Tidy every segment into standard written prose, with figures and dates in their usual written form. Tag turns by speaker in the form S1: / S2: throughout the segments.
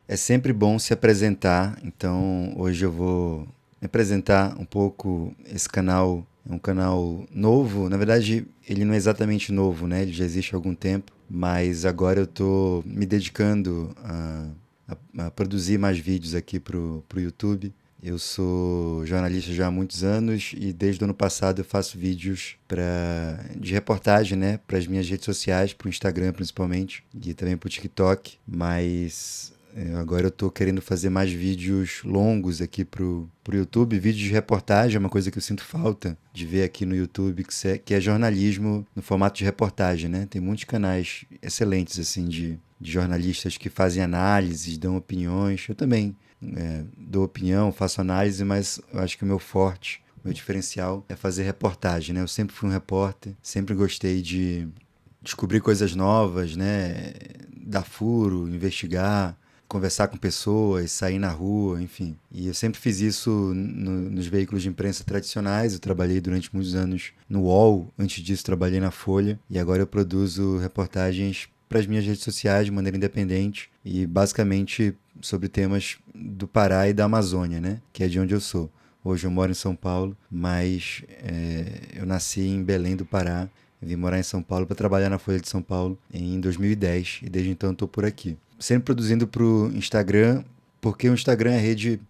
S1: É sempre bom se apresentar, então hoje eu vou me apresentar um pouco. Esse canal é um canal novo, na verdade ele não é exatamente novo, né? Ele já existe há algum tempo, mas agora eu estou me dedicando a produzir mais vídeos aqui pro YouTube. Eu sou jornalista já há muitos anos e desde o ano passado eu faço vídeos de reportagem, né, para as minhas redes sociais, para o Instagram principalmente e também para o TikTok. Mas agora eu estou querendo fazer mais vídeos longos aqui pro YouTube. Vídeos de reportagem é uma coisa que eu sinto falta de ver aqui no YouTube, que é jornalismo no formato de reportagem, né? Tem muitos canais excelentes assim de jornalistas que fazem análises, dão opiniões. Eu também dou opinião, faço análise, mas eu acho que o meu forte, o meu diferencial é fazer reportagem, né? Eu sempre fui um repórter, sempre gostei de descobrir coisas novas, né? Dar furo, investigar, conversar com pessoas, sair na rua, enfim. E eu sempre fiz isso nos veículos de imprensa tradicionais. Eu trabalhei durante muitos anos no UOL, antes disso trabalhei na Folha e agora eu produzo reportagens para as minhas redes sociais de maneira independente e basicamente sobre temas do Pará e da Amazônia, né? Que é de onde eu sou. Hoje eu moro em São Paulo, mas eu nasci em Belém do Pará. Eu vim morar em São Paulo para trabalhar na Folha de São Paulo em 2010 e desde então estou por aqui. Sempre produzindo para o Instagram, porque o Instagram é a rede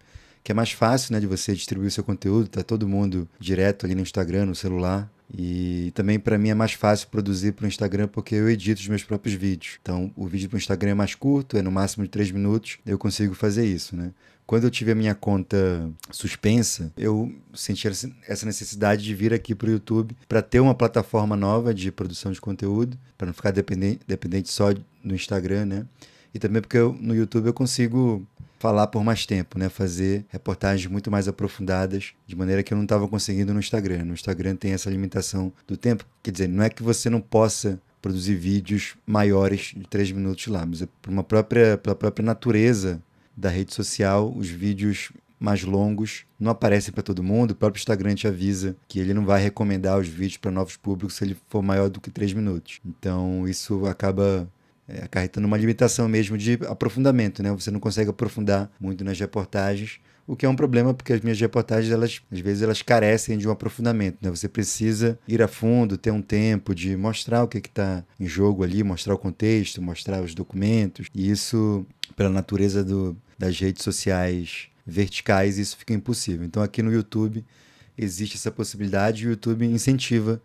S1: que é mais fácil, né, de você distribuir o seu conteúdo. Tá todo mundo direto ali no Instagram, no celular. E também para mim é mais fácil produzir para o Instagram porque eu edito os meus próprios vídeos. Então o vídeo para o Instagram é mais curto, é no máximo de 3 minutos, eu consigo fazer isso, né? Quando eu tive a minha conta suspensa, eu senti essa necessidade de vir aqui para o YouTube para ter uma plataforma nova de produção de conteúdo, para não ficar dependente só no Instagram, né? E também porque no YouTube eu consigo falar por mais tempo, né? Fazer reportagens muito mais aprofundadas, de maneira que eu não estava conseguindo no Instagram. No Instagram tem essa limitação do tempo. Quer dizer, não é que você não possa produzir vídeos maiores de 3 minutos lá, mas é pela própria natureza da rede social, os vídeos mais longos não aparecem para todo mundo. O próprio Instagram te avisa que ele não vai recomendar os vídeos para novos públicos se ele for maior do que 3 minutos. Então isso acaba acarretando uma limitação mesmo de aprofundamento, né? Você não consegue aprofundar muito nas reportagens, o que é um problema porque as minhas reportagens, elas, às vezes, elas carecem de um aprofundamento, né? Você precisa ir a fundo, ter um tempo de mostrar o que está em jogo ali, mostrar o contexto, mostrar os documentos, e isso, pela natureza das redes sociais verticais, isso fica impossível. Então, aqui no YouTube, existe essa possibilidade e o YouTube incentiva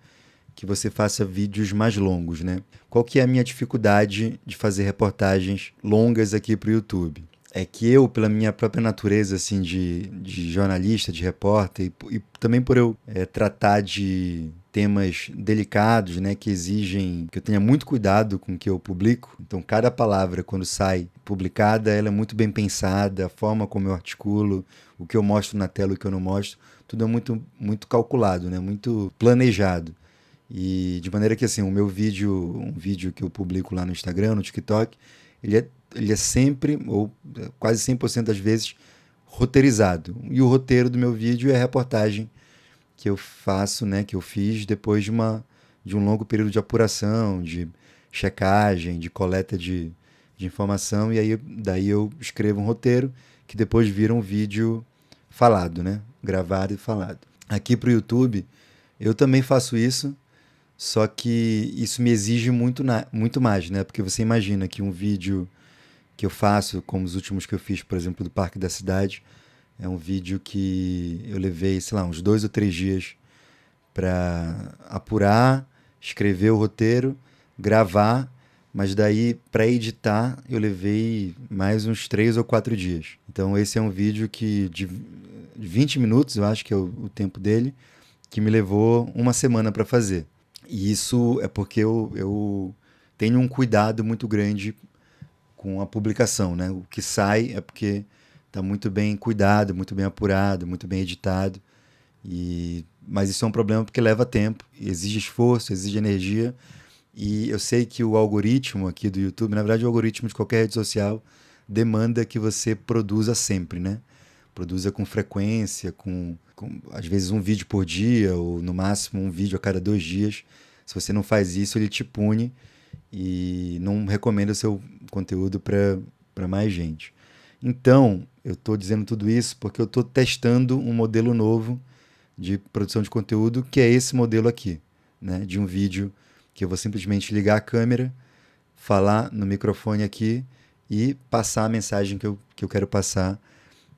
S1: que você faça vídeos mais longos, né? Qual que é a minha dificuldade de fazer reportagens longas aqui para o YouTube? É que eu, pela minha própria natureza assim de jornalista, de repórter, e também por eu tratar de temas delicados, né, que exigem que eu tenha muito cuidado com o que eu publico. Então, cada palavra, quando sai publicada, ela é muito bem pensada, a forma como eu articulo, o que eu mostro na tela, o que eu não mostro, tudo é muito calculado, né, muito planejado. E de maneira que assim, um vídeo que eu publico lá no Instagram, no TikTok, ele é sempre, ou quase 100% das vezes, roteirizado. E o roteiro do meu vídeo é a reportagem que eu faço, né, que eu fiz depois de um longo período de apuração, de checagem, de coleta de informação, e aí daí eu escrevo um roteiro que depois vira um vídeo falado, né, gravado e falado. Aqui para o YouTube, eu também faço isso, só que isso me exige muito mais, né? Porque você imagina que um vídeo que eu faço, como os últimos que eu fiz, por exemplo, do Parque da Cidade, é um vídeo que eu levei, sei lá, uns 2 ou 3 dias para apurar, escrever o roteiro, gravar, mas daí para editar eu levei mais uns 3 ou 4 dias. Então esse é um vídeo que de 20 minutos, eu acho que é o tempo dele, que me levou uma semana para fazer. E isso é porque eu tenho um cuidado muito grande com a publicação, né? O que sai é porque está muito bem cuidado, muito bem apurado, muito bem editado. Mas isso é um problema porque leva tempo, exige esforço, exige energia. E eu sei que o algoritmo aqui do YouTube, na verdade o algoritmo de qualquer rede social, demanda que você produza sempre, né? Produza com frequência, com às vezes um vídeo por dia, ou no máximo um vídeo a cada 2 dias. Se você não faz isso, ele te pune e não recomenda o seu conteúdo para mais gente. Então, eu estou dizendo tudo isso porque eu estou testando um modelo novo de produção de conteúdo, que é esse modelo aqui, né? De um vídeo que eu vou simplesmente ligar a câmera, falar no microfone aqui e passar a mensagem que eu quero passar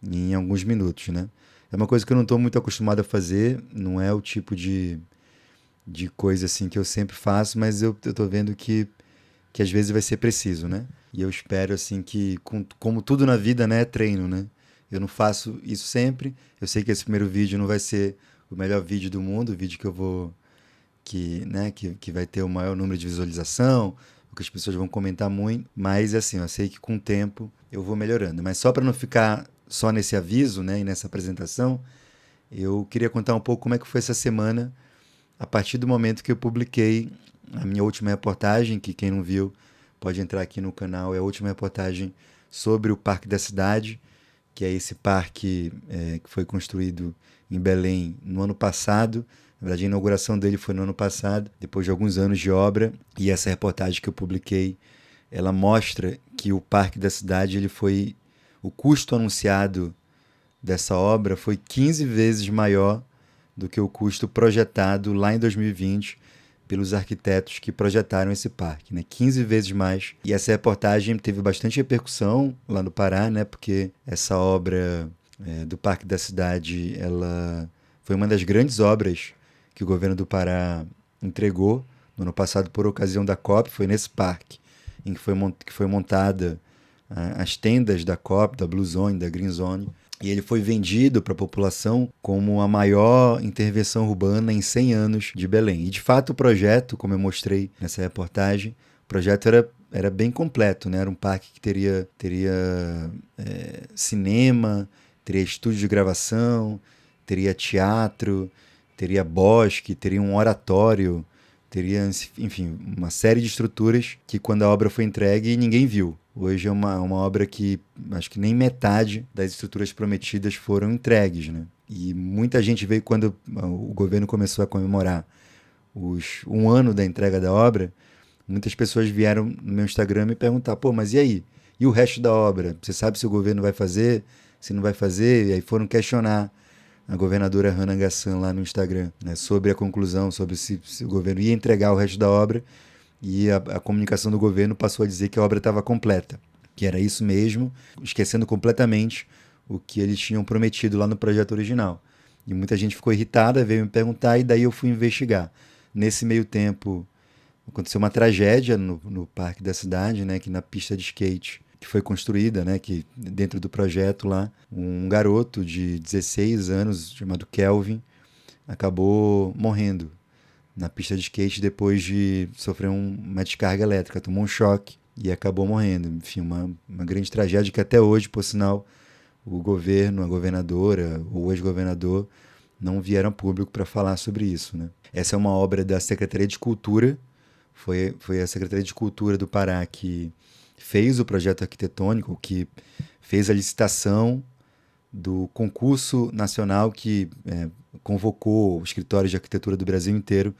S1: em alguns minutos, né? É uma coisa que eu não estou muito acostumado a fazer, não é o tipo de coisa assim que eu sempre faço, mas eu estou vendo que às vezes vai ser preciso, né? E eu espero assim que, como tudo na vida, né, é treino, né? Eu não faço isso sempre. Eu sei que esse primeiro vídeo não vai ser o melhor vídeo do mundo, o vídeo que eu vou que vai ter o maior número de visualização, o que as pessoas vão comentar muito, mas assim, eu sei que com o tempo eu vou melhorando. Mas só para não ficar só nesse aviso, né, e nessa apresentação, eu queria contar um pouco como é que foi essa semana a partir do momento que eu publiquei a minha última reportagem, que quem não viu pode entrar aqui no canal, é a última reportagem sobre o Parque da Cidade, que é esse parque que foi construído em Belém no ano passado. Na verdade, a inauguração dele foi no ano passado, depois de alguns anos de obra. E essa reportagem que eu publiquei, ela mostra que o Parque da Cidade, ele foi o custo anunciado dessa obra foi 15 vezes maior do que o custo projetado lá em 2020 pelos arquitetos que projetaram esse parque, né? 15 vezes mais. E essa reportagem teve bastante repercussão lá no Pará, né? Porque essa obra do Parque da Cidade, ela foi uma das grandes obras que o governo do Pará entregou no ano passado por ocasião da COP. Foi nesse parque em que foi montada as tendas da COP, da Blue Zone, da Green Zone. E ele foi vendido para a população como a maior intervenção urbana em 100 anos de Belém. E, de fato, o projeto, como eu mostrei nessa reportagem, o projeto era bem completo, né? Era um parque que teria cinema, teria estúdio de gravação, teria teatro, teria bosque, teria um oratório, teria, enfim, uma série de estruturas que, quando a obra foi entregue, ninguém viu. Hoje é uma obra que acho que nem metade das estruturas prometidas foram entregues, né? E muita gente veio quando o governo começou a comemorar um ano da entrega da obra. Muitas pessoas vieram no meu Instagram me perguntar: pô, mas e aí? E o resto da obra? Você sabe se o governo vai fazer? Se não vai fazer? E aí foram questionar a governadora Hannah Gassan lá no Instagram, né, sobre a conclusão, sobre se o governo ia entregar o resto da obra. E a comunicação do governo passou a dizer que a obra estava completa, que era isso mesmo, esquecendo completamente o que eles tinham prometido lá no projeto original. E muita gente ficou irritada, veio me perguntar, e daí eu fui investigar. Nesse meio tempo, aconteceu uma tragédia no parque da cidade, né, que na pista de skate que foi construída, né, que dentro do projeto lá, um garoto de 16 anos chamado Kelvin acabou morrendo na pista de skate depois de sofrer uma descarga elétrica, tomou um choque e acabou morrendo. Enfim, uma grande tragédia que até hoje, por sinal, o governo, a governadora, o ex-governador não vieram a público para falar sobre isso, né? Essa é uma obra da Secretaria de Cultura, foi a Secretaria de Cultura do Pará que fez o projeto arquitetônico, que fez a licitação do concurso nacional que convocou os escritórios de arquitetura do Brasil inteiro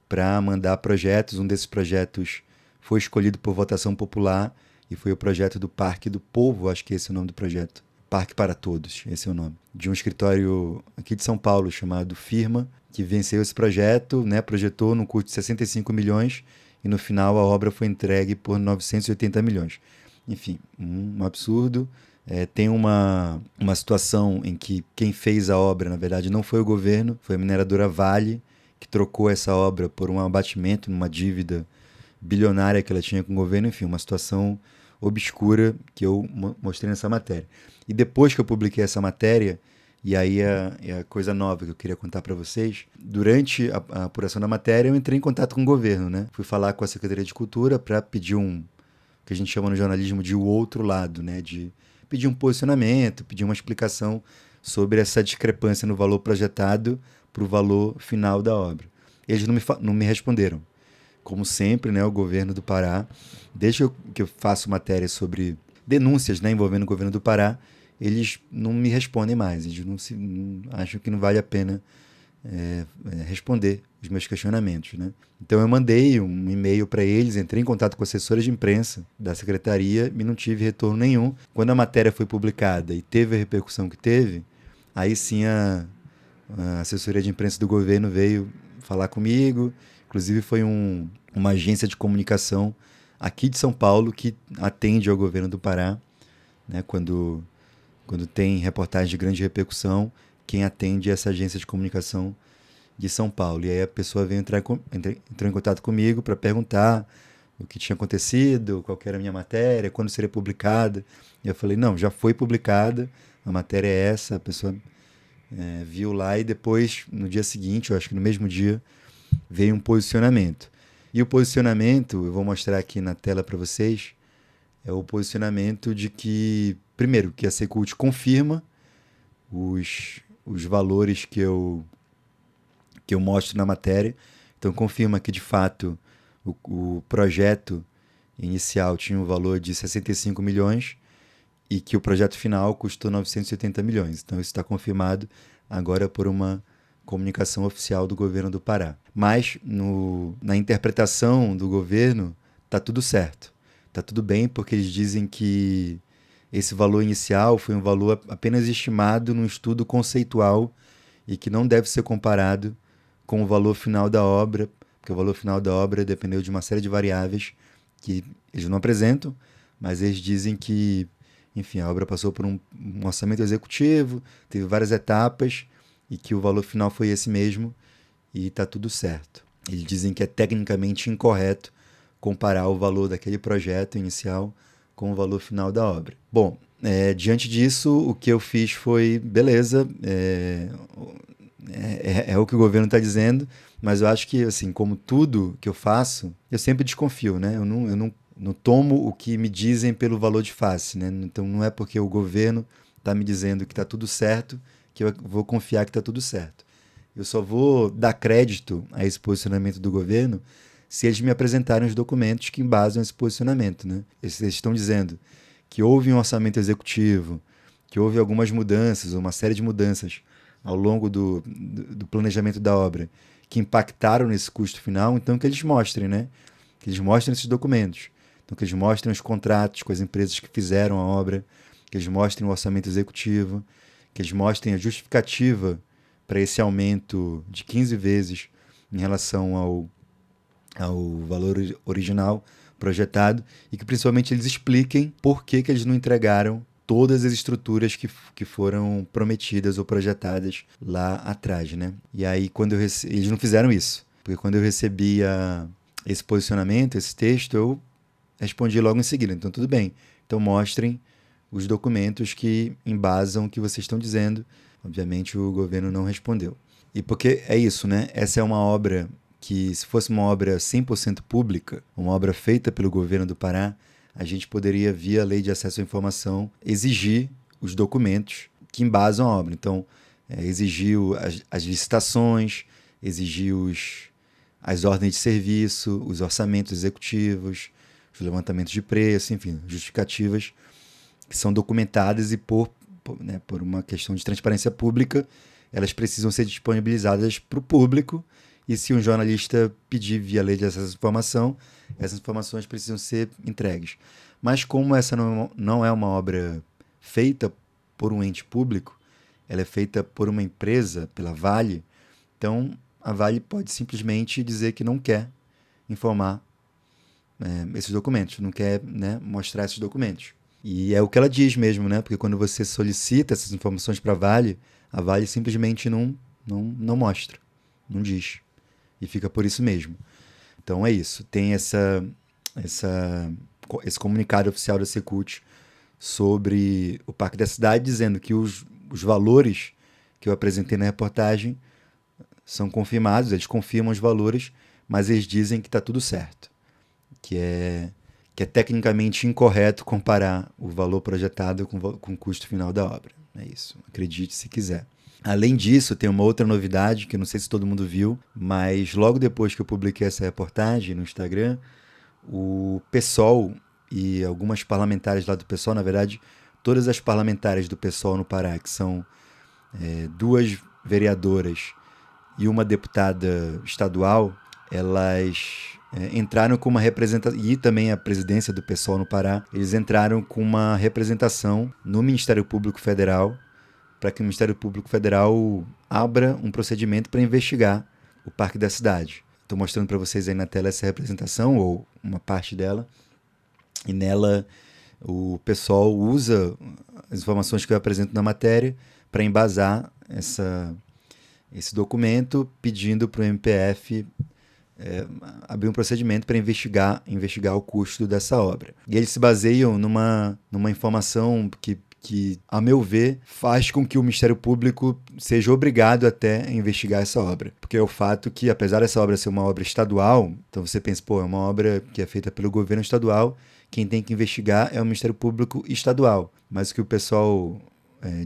S1: para mandar projetos. Um desses projetos foi escolhido por votação popular e foi o projeto do Parque do Povo, acho que esse é o nome do projeto. Parque para Todos, esse é o nome. De um escritório aqui de São Paulo chamado Firma, que venceu esse projeto, né, projetou num custo de 65 milhões e no final a obra foi entregue por 980 milhões. Enfim, um absurdo. Tem uma situação em que quem fez a obra, na verdade, não foi o governo, foi a mineradora Vale, que trocou essa obra por um abatimento numa dívida bilionária que ela tinha com o governo. Enfim, uma situação obscura que eu mostrei nessa matéria. E depois que eu publiquei essa matéria, e aí é a coisa nova que eu queria contar para vocês, durante a apuração da matéria eu entrei em contato com o governo, né? Fui falar com a Secretaria de Cultura para pedir que a gente chama no jornalismo de o outro lado, né? De pedir um posicionamento, pedir uma explicação sobre essa discrepância no valor projetado para o valor final da obra. Eles não me responderam. Como sempre, né, o governo do Pará, desde que eu faço matéria sobre denúncias, né, envolvendo o governo do Pará, eles não me respondem mais. Eles acham que não vale a pena responder os meus questionamentos, né? Então eu mandei um e-mail para eles, entrei em contato com a assessora de imprensa da secretaria e não tive retorno nenhum. Quando a matéria foi publicada e teve a repercussão que teve, aí sim a assessoria de imprensa do governo veio falar comigo. Inclusive foi uma agência de comunicação aqui de São Paulo que atende ao governo do Pará, né? Quando tem reportagem de grande repercussão, quem atende é essa agência de comunicação de São Paulo. E aí a pessoa veio entrou em contato comigo para perguntar o que tinha acontecido, qual que era a minha matéria, quando seria publicada. E eu falei, não, já foi publicada, a matéria é essa. A pessoa viu lá e depois, no dia seguinte, eu acho que no mesmo dia, veio um posicionamento. E o posicionamento, eu vou mostrar aqui na tela para vocês, é o posicionamento de que, primeiro, que a Secult confirma os valores que eu mostro na matéria. Então, confirma que, de fato, o projeto inicial tinha um valor de 65 milhões e que o projeto final custou 980 milhões. Então, isso está confirmado agora por uma comunicação oficial do governo do Pará. Mas, na interpretação do governo, está tudo certo. Está tudo bem, porque eles dizem que esse valor inicial foi um valor apenas estimado num estudo conceitual e que não deve ser comparado com o valor final da obra, porque o valor final da obra dependeu de uma série de variáveis que eles não apresentam, mas eles dizem que, enfim, a obra passou por um orçamento executivo, teve várias etapas e que o valor final foi esse mesmo e está tudo certo. Eles dizem que é tecnicamente incorreto comparar o valor daquele projeto inicial com o valor final da obra. Bom, diante disso, o que eu fiz foi, beleza, é o que o governo está dizendo, mas eu acho que, assim, como tudo que eu faço, eu sempre desconfio, né? Eu não tomo o que me dizem pelo valor de face, né? Então não é porque o governo está me dizendo que está tudo certo que eu vou confiar que está tudo certo. Eu só vou dar crédito a esse posicionamento do governo se eles me apresentarem os documentos que embasam esse posicionamento, né? Eles estão dizendo que houve um orçamento executivo, que houve algumas mudanças, uma série de mudanças ao longo do planejamento da obra que impactaram nesse custo final, então que eles mostrem, né? Que eles mostrem esses documentos. Então que eles mostrem os contratos com as empresas que fizeram a obra, que eles mostrem o orçamento executivo, que eles mostrem a justificativa para esse aumento de 15 vezes em relação ao valor original projetado e que principalmente eles expliquem por que eles não entregaram todas as estruturas que foram prometidas ou projetadas lá atrás, né? E aí, eles não fizeram isso, porque quando eu recebi esse posicionamento, esse texto, eu respondi logo em seguida. Então, tudo bem. Então, mostrem os documentos que embasam o que vocês estão dizendo. Obviamente, o governo não respondeu. E porque é isso, né? Essa é uma obra que, se fosse uma obra 100% pública, uma obra feita pelo governo do Pará, a gente poderia, via Lei de Acesso à Informação, exigir os documentos que embasam a obra. Então, exigir as licitações, exigir as ordens de serviço, os orçamentos executivos, os levantamentos de preço, enfim, justificativas que são documentadas e por uma questão de transparência pública, elas precisam ser disponibilizadas para o público. E se um jornalista pedir via Lei de Acesso à Informação, essas informações precisam ser entregues. Mas como essa não é uma obra feita por um ente público, ela é feita por uma empresa, pela Vale, então a Vale pode simplesmente dizer que não quer informar esses documentos, não quer, né, mostrar esses documentos. E é o que ela diz mesmo, né? Porque quando você solicita essas informações para a Vale simplesmente não mostra, não diz. E fica por isso mesmo. Então é isso. Tem esse comunicado oficial da Secult sobre o Parque da Cidade, dizendo que os valores que eu apresentei na reportagem são confirmados, eles confirmam os valores, mas eles dizem que está tudo certo. Que é tecnicamente incorreto comparar o valor projetado com o custo final da obra. É isso. Acredite se quiser. Além disso, tem uma outra novidade, que eu não sei se todo mundo viu, mas logo depois que eu publiquei essa reportagem no Instagram, o PSOL e algumas parlamentares lá do PSOL, na verdade, todas as parlamentares do PSOL no Pará, que são duas vereadoras e uma deputada estadual, elas entraram com uma representação, e também a presidência do PSOL no Pará, eles entraram com uma representação no Ministério Público Federal para que o Ministério Público Federal abra um procedimento para investigar o Parque da Cidade. Estou mostrando para vocês aí na tela essa representação, ou uma parte dela, e nela o pessoal usa as informações que eu apresento na matéria para embasar esse documento, pedindo para o MPF abrir um procedimento para investigar o custo dessa obra. E eles se baseiam numa informação que, a meu ver, faz com que o Ministério Público seja obrigado até a investigar essa obra. Porque é o fato que, apesar dessa obra ser uma obra estadual, então você pensa, pô, é uma obra que é feita pelo governo estadual, quem tem que investigar é o Ministério Público estadual. Mas o que o pessoal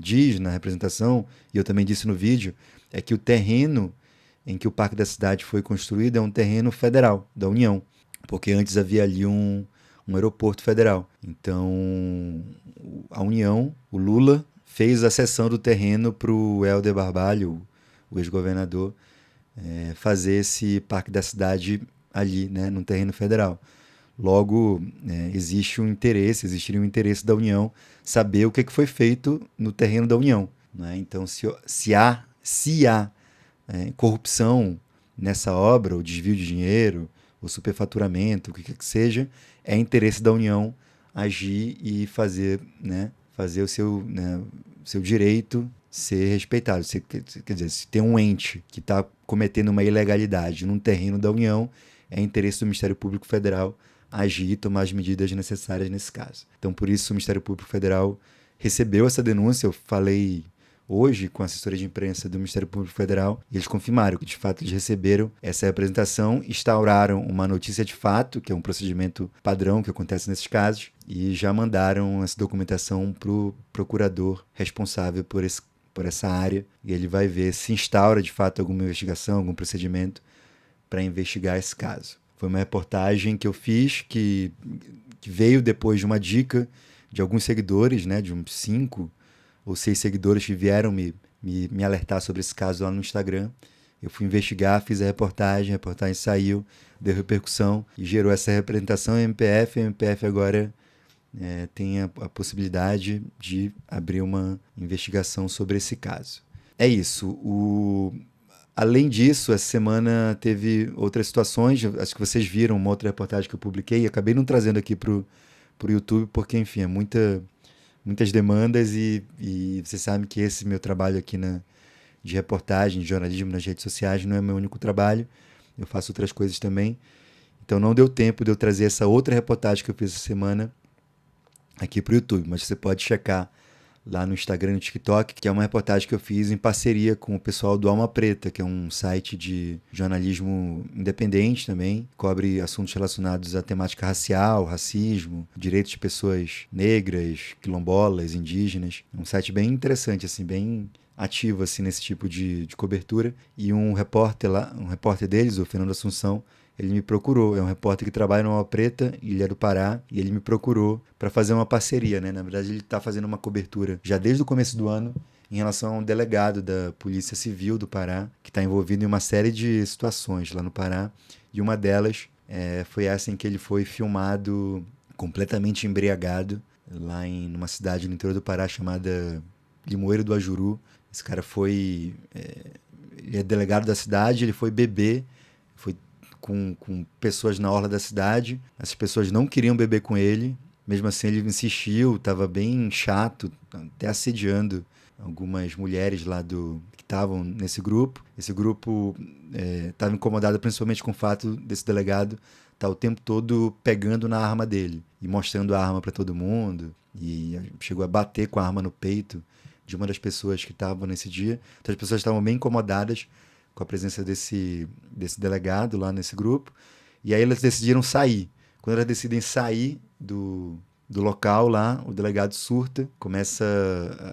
S1: diz na representação, e eu também disse no vídeo, é que o terreno em que o Parque da Cidade foi construído é um terreno federal, da União, porque antes havia ali um aeroporto federal. Então, a União, o Lula, fez a cessão do terreno para o Helder Barbalho, o ex-governador, fazer esse Parque da Cidade ali, né, num terreno federal. Logo, existiria um interesse da União saber o que foi feito no terreno da União. Né? Então, se há corrupção nessa obra, ou desvio de dinheiro, ou superfaturamento, o que quer que seja, é interesse da União agir e fazer o seu direito ser respeitado. Quer dizer, se tem um ente que está cometendo uma ilegalidade num terreno da União, é interesse do Ministério Público Federal agir e tomar as medidas necessárias nesse caso. Então, por isso, o Ministério Público Federal recebeu essa denúncia. Eu falei hoje com a assessoria de imprensa do Ministério Público Federal e eles confirmaram que, de fato, eles receberam essa representação, instauraram uma notícia de fato, que é um procedimento padrão que acontece nesses casos, e já mandaram essa documentação para o procurador responsável por essa área, e ele vai ver se instaura, de fato, alguma investigação, algum procedimento para investigar esse caso. Foi uma reportagem que eu fiz que veio depois de uma dica de alguns seguidores, né, de uns 5 ou 6 seguidores que vieram me alertar sobre esse caso lá no Instagram. Eu fui investigar, fiz a reportagem saiu, deu repercussão e gerou essa representação em MPF. A MPF agora tem a possibilidade de abrir uma investigação sobre esse caso. É isso. Além disso, essa semana teve outras situações. Acho que vocês viram uma outra reportagem que eu publiquei e acabei não trazendo aqui para o YouTube, porque, enfim, é muitas demandas e você sabe que esse meu trabalho aqui de reportagem, de jornalismo nas redes sociais não é meu único trabalho. Eu faço outras coisas também. Então não deu tempo de eu trazer essa outra reportagem que eu fiz essa semana aqui para o YouTube, mas você pode checar lá no Instagram e no TikTok, que é uma reportagem que eu fiz em parceria com o pessoal do Alma Preta, que é um site de jornalismo independente também, cobre assuntos relacionados à temática racial, racismo, direitos de pessoas negras, quilombolas, indígenas. É um site bem interessante, assim, bem ativo assim, nesse tipo de cobertura. E um repórter deles, o Fernando Assunção, ele me procurou. É um repórter que trabalha no Alma Preta, ele é do Pará, e ele me procurou para fazer uma parceria, né? Na verdade, ele está fazendo uma cobertura já desde o começo do ano em relação a um delegado da Polícia Civil do Pará, que está envolvido em uma série de situações lá no Pará, e uma delas foi essa em que ele foi filmado completamente embriagado lá numa cidade no interior do Pará chamada Limoeiro do Ajuru. Esse cara ele é delegado da cidade, ele foi beber, foi com pessoas na orla da cidade. Essas pessoas não queriam beber com ele, mesmo assim ele insistiu, estava bem chato, até assediando algumas mulheres lá que estavam nesse grupo. Esse grupo estava incomodado principalmente com o fato desse delegado estar o tempo todo pegando na arma dele e mostrando a arma para todo mundo, e chegou a bater com a arma no peito de uma das pessoas que estavam nesse dia. Então as pessoas estavam bem incomodadas com a presença desse delegado lá nesse grupo, e aí elas decidiram sair. Quando elas decidem sair do local lá, o delegado surta, começa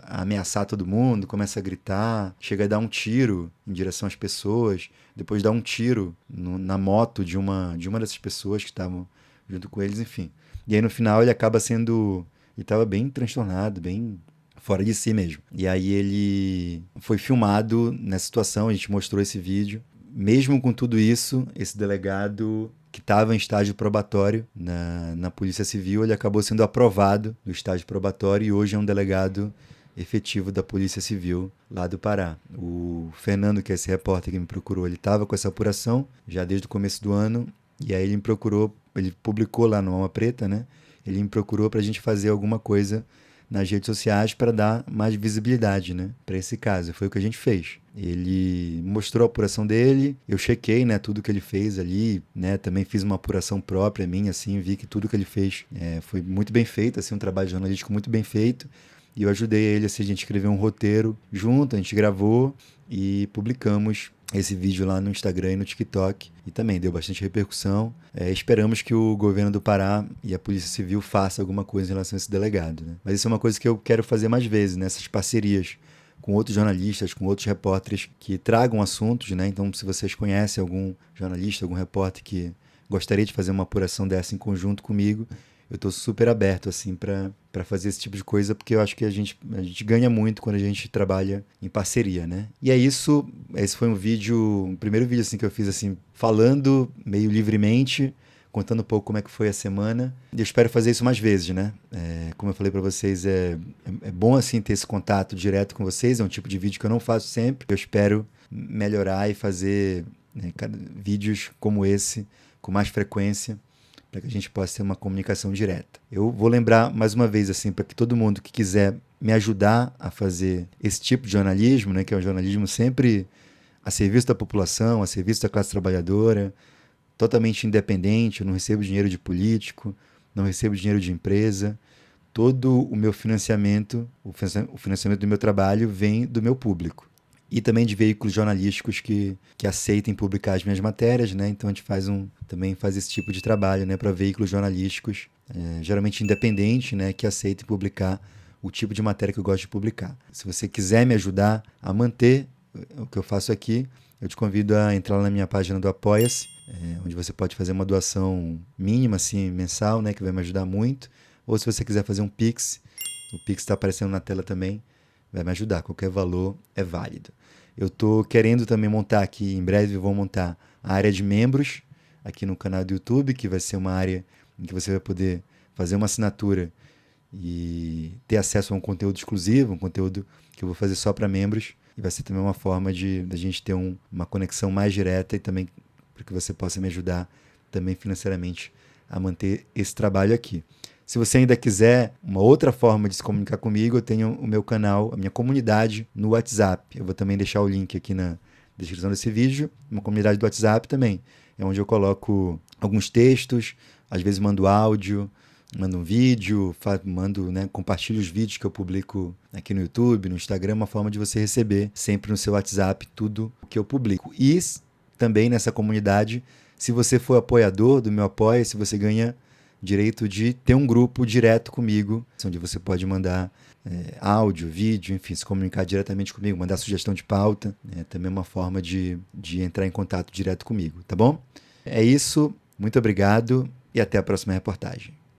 S1: a ameaçar todo mundo, começa a gritar, chega a dar um tiro em direção às pessoas, depois dá um tiro na moto de uma dessas pessoas que estavam junto com eles, enfim. E aí no final ele acaba ele estava bem transtornado, bem fora de si mesmo. E aí ele foi filmado nessa situação, a gente mostrou esse vídeo. Mesmo com tudo isso, esse delegado que estava em estágio probatório na Polícia Civil, ele acabou sendo aprovado do estágio probatório e hoje é um delegado efetivo da Polícia Civil lá do Pará. O Fernando, que é esse repórter que me procurou, ele estava com essa apuração já desde o começo do ano, e aí ele me procurou, ele publicou lá no Alma Preta, né? Ele me procurou para a gente fazer alguma coisa nas redes sociais para dar mais visibilidade, né, para esse caso. Foi o que a gente fez. Ele mostrou a apuração dele, eu chequei, né, tudo que ele fez ali, né, também fiz uma apuração própria minha, assim, vi que tudo que ele fez foi muito bem feito, assim, um trabalho jornalístico muito bem feito, e eu ajudei ele, assim, a gente escreveu um roteiro junto, a gente gravou e publicamos esse vídeo lá no Instagram e no TikTok, e também deu bastante repercussão. Esperamos que o governo do Pará e a Polícia Civil façam alguma coisa em relação a esse delegado, né? Mas isso é uma coisa que eu quero fazer mais vezes, né? Essas parcerias com outros jornalistas, com outros repórteres que tragam assuntos, né? Então, se vocês conhecem algum jornalista, algum repórter que gostaria de fazer uma apuração dessa em conjunto comigo, eu estou super aberto assim para fazer esse tipo de coisa, porque eu acho que a gente ganha muito quando a gente trabalha em parceria, né? E é isso, esse foi um primeiro vídeo assim que eu fiz assim, falando meio livremente, contando um pouco como é que foi a semana. E eu espero fazer isso mais vezes, né? Como eu falei para vocês, é bom assim ter esse contato direto com vocês, é um tipo de vídeo que eu não faço sempre. Eu espero melhorar e fazer, né, vídeos como esse com mais frequência, para que a gente possa ter uma comunicação direta. Eu vou lembrar mais uma vez, assim, para que todo mundo que quiser me ajudar a fazer esse tipo de jornalismo, né, que é um jornalismo sempre a serviço da população, a serviço da classe trabalhadora, totalmente independente, eu não recebo dinheiro de político, não recebo dinheiro de empresa, todo o meu financiamento, o financiamento do meu trabalho vem do meu público. E também de veículos jornalísticos que aceitem publicar as minhas matérias, né? Então a gente também faz esse tipo de trabalho, né, para veículos jornalísticos, geralmente independentes, né, que aceitem publicar o tipo de matéria que eu gosto de publicar. Se você quiser me ajudar a manter o que eu faço aqui, eu te convido a entrar lá na minha página do Apoia-se, onde você pode fazer uma doação mínima, assim, mensal, né, que vai me ajudar muito. Ou se você quiser fazer um Pix, o Pix está aparecendo na tela também, vai me ajudar, qualquer valor é válido. Eu estou querendo também montar aqui, em breve vou montar a área de membros aqui no canal do YouTube, que vai ser uma área em que você vai poder fazer uma assinatura e ter acesso a um conteúdo exclusivo, um conteúdo que eu vou fazer só para membros, e vai ser também uma forma de a gente ter uma conexão mais direta e também para que você possa me ajudar também financeiramente a manter esse trabalho aqui. Se você ainda quiser uma outra forma de se comunicar comigo, eu tenho o meu canal, a minha comunidade no WhatsApp. Eu vou também deixar o link aqui na descrição desse vídeo. Uma comunidade do WhatsApp também. É onde eu coloco alguns textos, às vezes mando áudio, mando um vídeo, mando, né, compartilho os vídeos que eu publico aqui no YouTube, no Instagram, uma forma de você receber sempre no seu WhatsApp tudo o que eu publico. E também nessa comunidade, se você for apoiador do meu Apoia, se você ganha direito de ter um grupo direto comigo, onde você pode mandar áudio, vídeo, enfim, se comunicar diretamente comigo, mandar sugestão de pauta, também é uma forma de entrar em contato direto comigo, tá bom? É isso, muito obrigado e até a próxima reportagem.